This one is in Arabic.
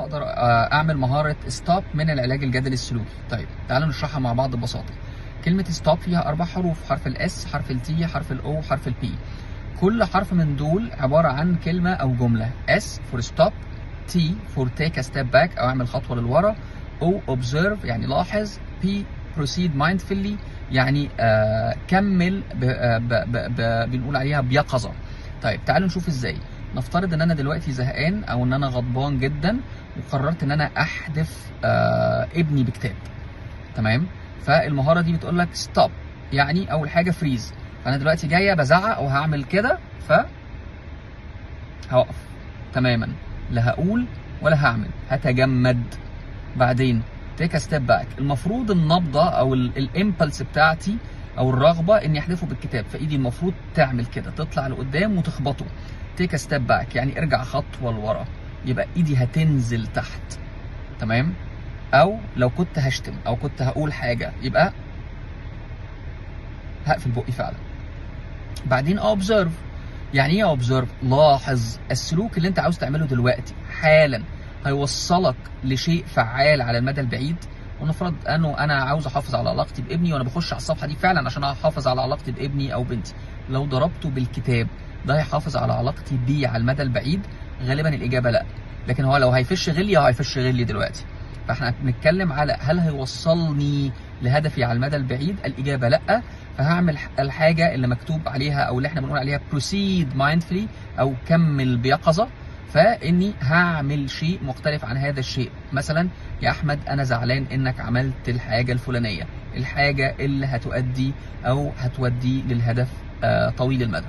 اقدر اعمل مهاره ستوب من العلاج الجدلي السلوكي. طيب تعالوا نشرحها مع بعض ببساطه. كلمه ستوب فيها 4 حروف، حرف الاس، حرف التي، حرف الاو، حرف البي. كل حرف من دول عباره عن كلمه او جمله. اس فور ستوب، تي فور تيك ا ستيب باك او اعمل خطوه للورا، او اوبزرف يعني لاحظ، بي بروسيد مايندفولي يعني كمل بنقول عليها بيقظه. طيب تعالوا نشوف ازاي. نفترض ان انا دلوقتي زهقان او ان انا غضبان جدا وقررت ان انا احدف ابني بكتاب. تمام؟ فالمهاره دي بتقول لك ستوب يعني اول حاجه فريز. فانا دلوقتي جايه بزعق وهعمل كده هوقف تماما، لا هقول ولا هعمل، هتجمد. بعدين تيك ستيب باك، المفروض النبضه او الامبلس بتاعتي او الرغبه اني احدفه بالكتاب، فايدي المفروض تعمل كده، تطلع لقدام وتخبطه. تيك ستيب باك يعني ارجع خطوه لورا، يبقى ايدي هتنزل تحت. تمام؟ او لو كنت هشتم او كنت هقول حاجه يبقى هقفل بقي فعلا. بعدين اوبزرف، يعني ايه اوبزرف؟ لاحظ السلوك اللي انت عاوز تعمله دلوقتي حالا هيوصلك لشيء فعال على المدى البعيد. ونفرض انه انا عاوز احافظ على علاقتي بابني وانا بخش على الصفحه دي فعلا عشان احافظ على علاقتي بابني او بنتي، لو ضربته بالكتاب ده هيحافظ على علاقتي بيه على المدى البعيد؟ غالبا الاجابه لا. لكن هو لو هيفش غلي هيفش غلي دلوقتي. فاحنا بنتكلم على هل هيوصلني لهدفي على المدى البعيد؟ الاجابه لا. فهعمل الحاجه اللي مكتوب عليها او اللي احنا بنقول عليها proceed mindfully او كمل بيقظه. فاني هعمل شيء مختلف عن هذا الشيء. مثلا يا احمد انا زعلان انك عملت الحاجه الفلانيه، الحاجه اللي هتؤدي او هتودي للهدف طويل المدى.